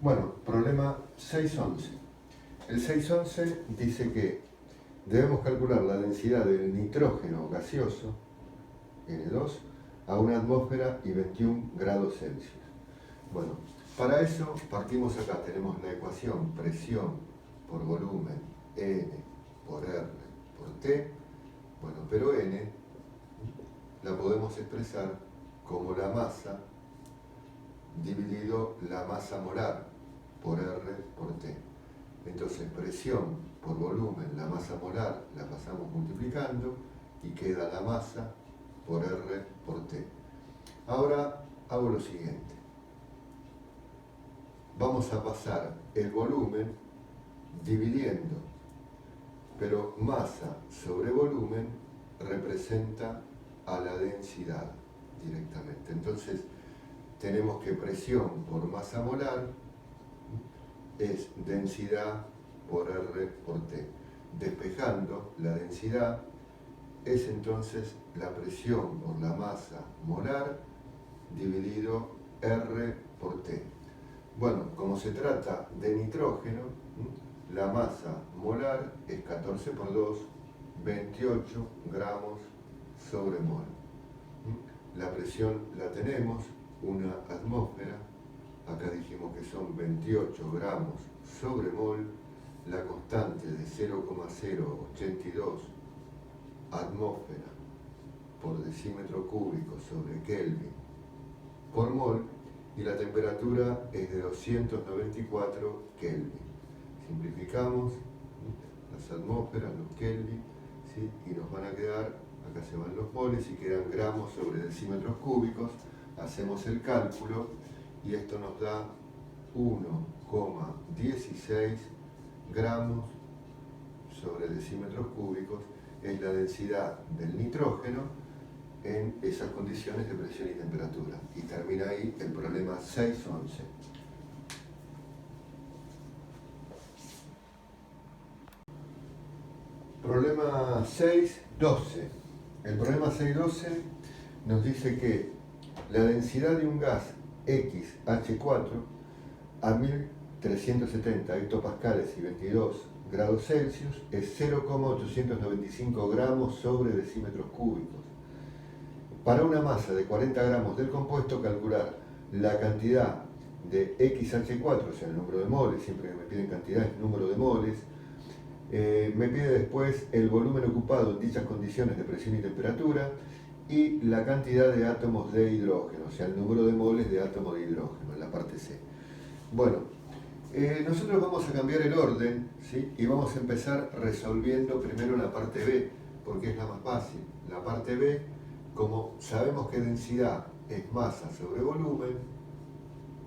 Bueno, problema 611. El 611 dice que debemos calcular la densidad del nitrógeno gaseoso, N2, a una atmósfera y 21 grados Celsius. Bueno, para eso partimos acá, tenemos la ecuación presión por volumen, N por R por T. Bueno, pero N la podemos expresar como la masa dividido la masa molar por R por T. Entonces, presión por volumen, la masa molar, la pasamos multiplicando y queda la masa por R por T. Ahora hago lo siguiente. Vamos a pasar el volumen dividiendo, pero masa sobre volumen representa a la densidad directamente. Entonces, tenemos que presión por masa molar es densidad por R por T. Despejando la densidad es entonces la presión por la masa molar dividido R por T. Bueno, como se trata de nitrógeno, la masa molar es 14 por 2, 28 gramos sobre mol. La presión la tenemos, una atmósfera, acá dijimos que son 28 gramos sobre mol, la constante de 0,082 atmósfera por decímetro cúbico sobre Kelvin por mol, y la temperatura es de 294 Kelvin. Simplificamos las atmósferas, los Kelvin, ¿sí? Y nos van a quedar, acá se van los moles y quedan gramos sobre decímetros cúbicos. Hacemos el cálculo y esto nos da 1,16 gramos sobre decímetros cúbicos. Es la densidad del nitrógeno en esas condiciones de presión y temperatura. Y termina ahí el problema 611. Problema 612. El problema 612 nos dice que la densidad de un gas XH4 a 1370 hectopascales y 22 grados Celsius es 0,895 gramos sobre decímetros cúbicos. Para una masa de 40 gramos del compuesto, calcular la cantidad de XH4, o sea, el número de moles, siempre que me piden cantidad es número de moles. Me pide después el volumen ocupado en dichas condiciones de presión y temperatura y la cantidad de átomos de hidrógeno, o sea, el número de moles de átomo de hidrógeno en la parte C. Bueno, nosotros vamos a cambiar el orden, ¿sí? Y vamos a empezar resolviendo primero la parte B, porque es la más fácil. La parte B, como sabemos que densidad es masa sobre volumen,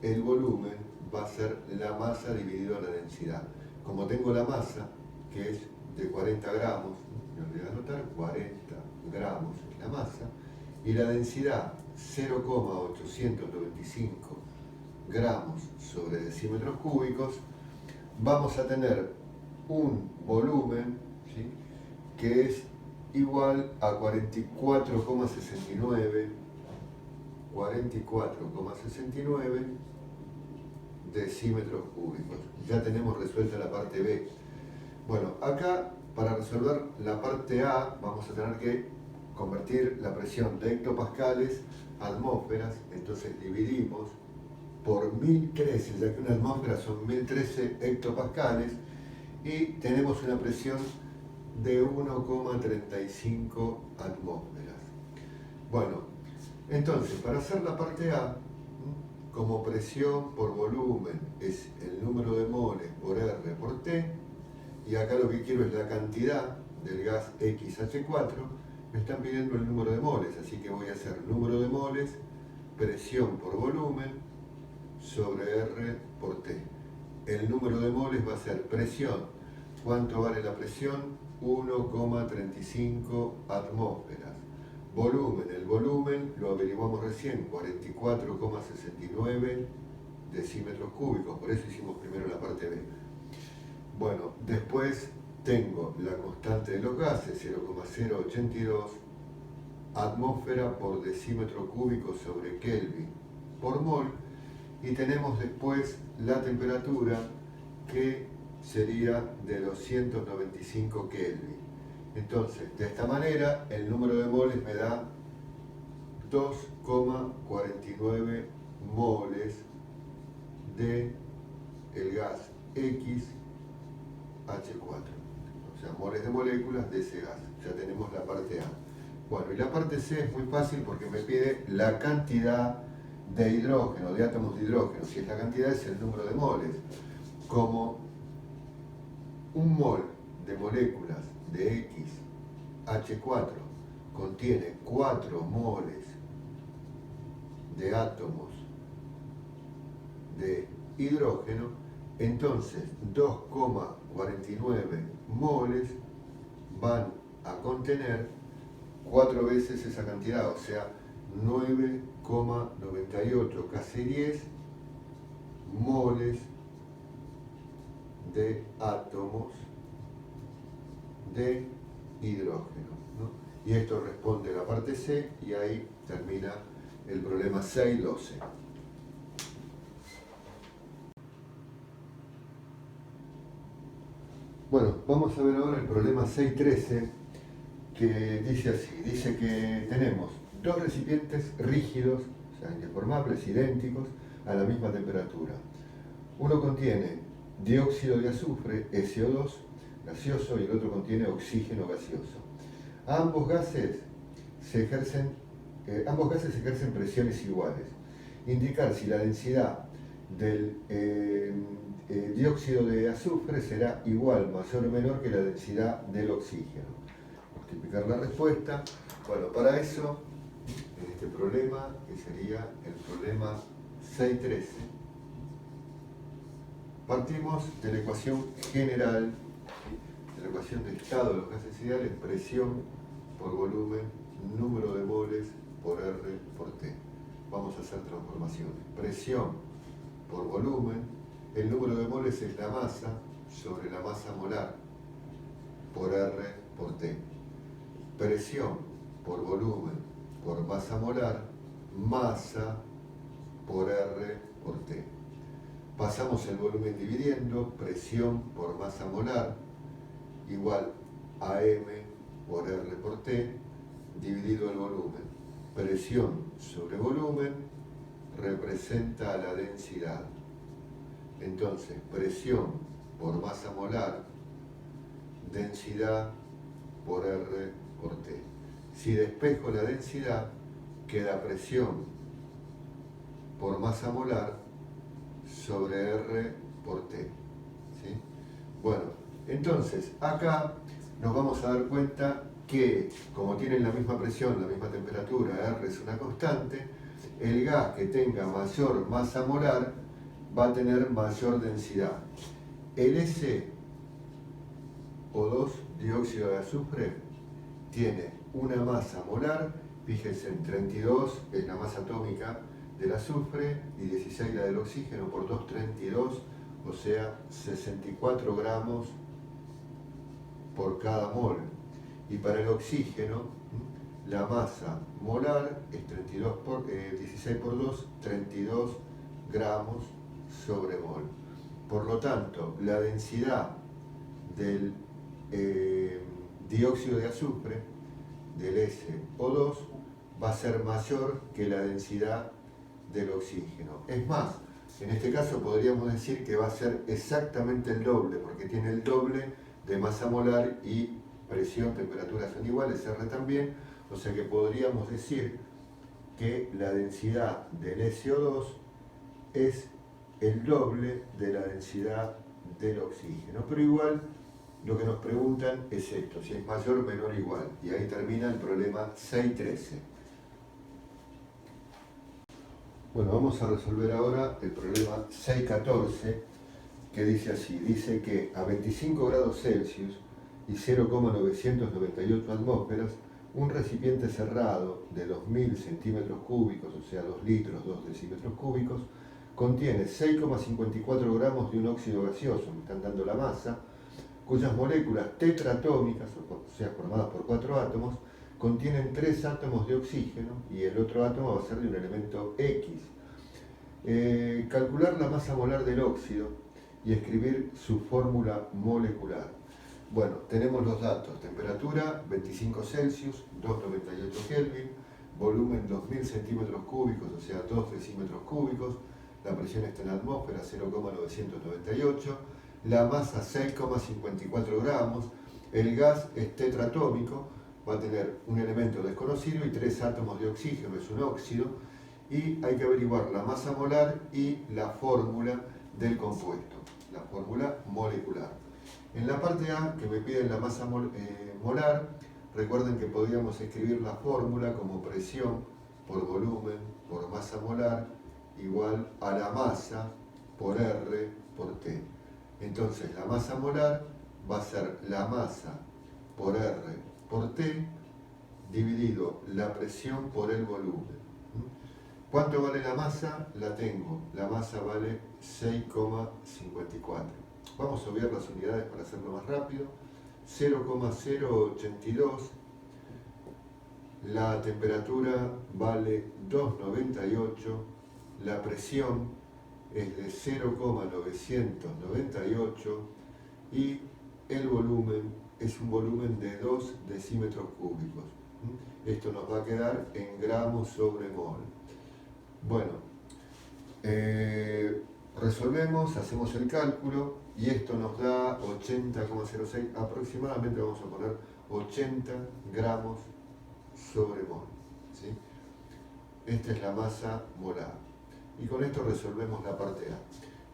el volumen va a ser la masa dividido a la densidad. Como tengo la masa, que es de 40 gramos, me olvidé de anotar, 40 gramos es la masa, y la densidad 0,895 gramos sobre decímetros cúbicos, vamos a tener un volumen, ¿sí?, que es igual a 44,69 decímetros cúbicos. Ya tenemos resuelta la parte B. Bueno, acá para resolver la parte A vamos a tener que convertir la presión de hectopascales a atmósferas, entonces dividimos por 1013, ya que una atmósfera son 1013 hectopascales, y tenemos una presión de 1,35 atmósferas. Bueno, entonces para hacer la parte A, como presión por volumen es el número de moles por R por T, y acá lo que quiero es la cantidad del gas XH4, me están pidiendo el número de moles, así que voy a hacer número de moles, presión por volumen, sobre R por T. El número de moles va a ser presión. ¿Cuánto vale la presión? 1,35 atmósferas. Volumen, el volumen lo averiguamos recién, 44,69 decímetros cúbicos, por eso hicimos primero la parte B. Bueno, después tengo la constante de los gases, 0,082 atmósfera por decímetro cúbico sobre Kelvin por mol, y tenemos después la temperatura, que sería de 295 Kelvin. Entonces, de esta manera, el número de moles me da 2,49 moles de el gas XH4. O sea, moles de moléculas de ese gas. Ya tenemos la parte A. Bueno, y la parte C es muy fácil porque me pide la cantidad de hidrógeno, de átomos de hidrógeno. Si es la cantidad, es el número de moles. Como un mol de moléculas de XH4 contiene 4 moles de átomos de hidrógeno, entonces 2,49 moles van a contener 4 veces esa cantidad, o sea, 9,98, casi 10 moles de átomos de hidrógeno, ¿no? Y esto responde a la parte C, y ahí termina el problema 6.12. Bueno, vamos a ver ahora el problema 6.13, que dice así. Dice que tenemos dos recipientes rígidos, o sea, indeformables, idénticos, a la misma temperatura. Uno contiene dióxido de azufre, SO2, gaseoso, y el otro contiene oxígeno gaseoso. Ambos gases ejercen presiones iguales. Indicar si la densidad del dióxido de azufre será igual, mayor o menor que la densidad del oxígeno. Multiplicar la respuesta. Bueno, para eso, en este problema, que sería el problema 6.13, partimos de la ecuación general, de la ecuación de estado de los gases ideales: presión por volumen, número de moles por R por T. Vamos a hacer transformaciones. Presión por volumen, el número de moles es la masa sobre la masa molar por R por T. Presión por volumen por masa molar, masa por R por T. Pasamos el volumen dividiendo, presión por masa molar igual a M por R por T dividido el volumen. Presión sobre volumen representa la densidad. Entonces, presión por masa molar, densidad por R por T. Si despejo la densidad, queda presión por masa molar sobre R por T. ¿Sí? Bueno, entonces acá nos vamos a dar cuenta que, como tienen la misma presión, la misma temperatura, R es una constante, el gas que tenga mayor masa molar va a tener mayor densidad. El SO2, dióxido de azufre, tiene una masa molar, fíjense, en 32 es la masa atómica del azufre y 16 la del oxígeno, por 2, 32, o sea, 64 gramos por cada mol. Y para el oxígeno, la masa molar es 16 por 2, 32 gramos sobre mol. Por lo tanto, la densidad del dióxido de azufre, del SO2, va a ser mayor que la densidad del oxígeno. Es más, en este caso podríamos decir que va a ser exactamente el doble, porque tiene el doble de masa molar y presión, temperatura son iguales, R también, o sea que podríamos decir que la densidad del SO2 es el doble de la densidad del oxígeno. Pero igual lo que nos preguntan es esto, si es mayor, menor, igual. Y ahí termina el problema 6.13. Bueno, vamos a resolver ahora el problema 6.14, que dice así. Dice que a 25 grados Celsius y 0,998 atmósferas, un recipiente cerrado de 2000 centímetros cúbicos, o sea 2 litros, 2 decímetros cúbicos, contiene 6,54 gramos de un óxido gaseoso, me están dando la masa, cuyas moléculas tetraatómicas, o sea, formadas por 4 átomos, contienen 3 átomos de oxígeno y el otro átomo va a ser de un elemento X. Calcular la masa molar del óxido y escribir su fórmula molecular. Bueno, tenemos los datos: temperatura 25 Celsius, 298 Kelvin, volumen 2000 centímetros cúbicos, o sea 2 decímetros cúbicos, la presión está en la atmósfera 0,998, la masa 6,54 gramos, el gas es tetraatómico, va a tener un elemento desconocido y 3 átomos de oxígeno, es un óxido, y hay que averiguar la masa molar y la fórmula del compuesto, la fórmula molecular. En la parte A, que me piden la masa molar, recuerden que podríamos escribir la fórmula como presión por volumen por masa molar igual a la masa por R por T. Entonces la masa molar va a ser la masa por R por T dividido la presión por el volumen. ¿Cuánto vale la masa? La tengo. La masa vale 6,54. Vamos a obviar las unidades para hacerlo más rápido. 0,082. La temperatura vale 298. La presión es de 0,998 y el volumen es un volumen de 2 decímetros cúbicos. Esto nos va a quedar en gramos sobre mol. Bueno, resolvemos, hacemos el cálculo y esto nos da 80,06, aproximadamente vamos a poner 80 gramos sobre mol, ¿sí? Esta es la masa molar. Y con esto resolvemos la parte A.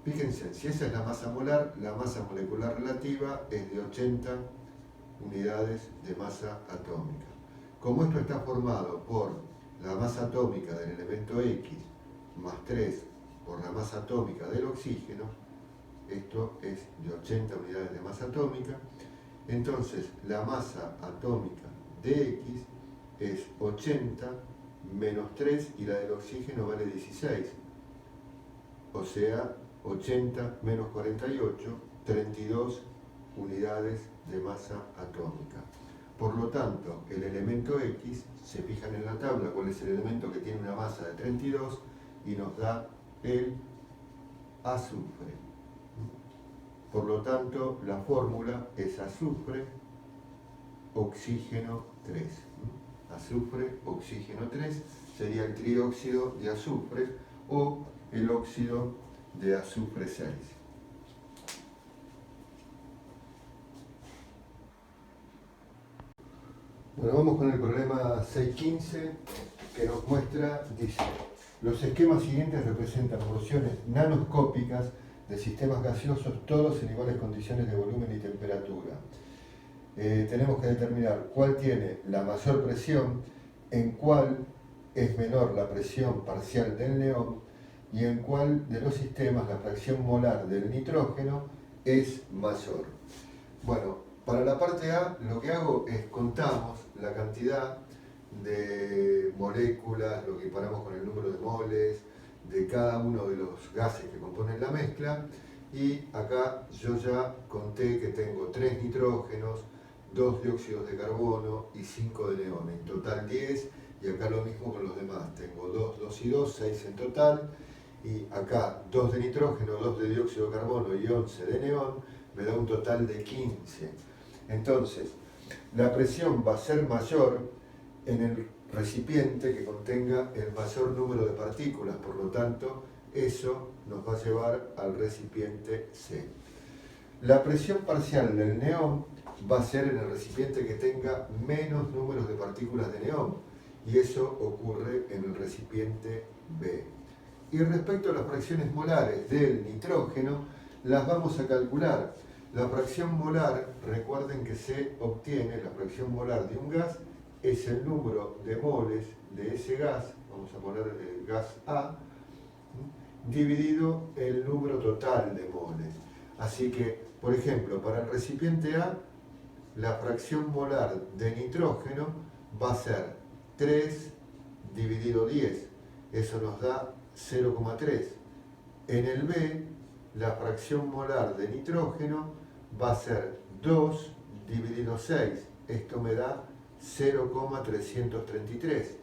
Fíjense, si esa es la masa molar, la masa molecular relativa es de 80 unidades de masa atómica. Como esto está formado por la masa atómica del elemento X más 3 por la masa atómica del oxígeno, esto es de 80 unidades de masa atómica, entonces la masa atómica de X es 80 menos 3 y la del oxígeno vale 16, o sea 80 menos 48, 32 unidades de masa atómica. Por lo tanto, el elemento X, se fijan en la tabla cuál es el elemento que tiene una masa de 32 y nos da el azufre. Por lo tanto, la fórmula es azufre, oxígeno 3. Azufre, oxígeno 3 sería el trióxido de azufre o el óxido de azufre 6. Bueno, vamos con el problema 615 que nos muestra, dice, los esquemas siguientes representan porciones nanoscópicas de sistemas gaseosos, todos en iguales condiciones de volumen y temperatura. Tenemos que determinar cuál tiene la mayor presión, en cuál es menor la presión parcial del neón y en cuál de los sistemas la fracción molar del nitrógeno es mayor. Bueno, para la parte A lo que hago es contamos la cantidad de moléculas, lo equiparamos con el número de moles de cada uno de los gases que componen la mezcla, y acá yo ya conté que tengo 3 nitrógenos, 2 dióxidos de carbono y 5 de neón, en total 10, y acá lo mismo con los demás, tengo 2, 2 y 2, 6 en total, y acá 2 de nitrógeno, 2 de dióxido de carbono y 11 de neón, me da un total de 15. Entonces, la presión va a ser mayor en el recipiente que contenga el mayor número de partículas, por lo tanto, eso nos va a llevar al recipiente C. La presión parcial del neón va a ser en el recipiente que tenga menos números de partículas de neón, y eso ocurre en el recipiente B. Y respecto a las fracciones molares del nitrógeno, las vamos a calcular. La fracción molar, recuerden que se obtiene, la fracción molar de un gas es el número de moles de ese gas, vamos a poner el gas A, dividido el número total de moles. Así que, por ejemplo, para el recipiente A, la fracción molar de nitrógeno va a ser 3 dividido 10, eso nos da 0,3. En el B, la fracción molar de nitrógeno va a ser 2 dividido 6, esto me da 0,333.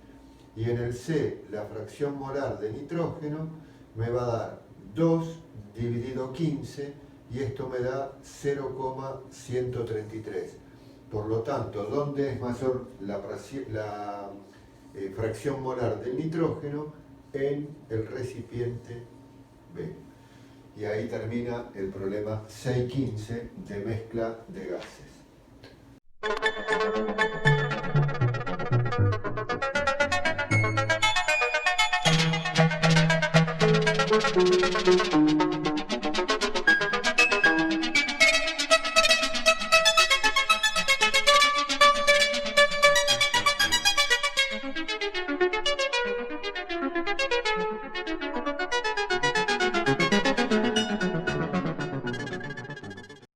Y en el C, la fracción molar de nitrógeno me va a dar 2 dividido 15 y esto me da 0,133. Por lo tanto, ¿dónde es mayor la fracción molar del nitrógeno? En el recipiente B. Y ahí termina el problema 6.15 de mezcla de gases.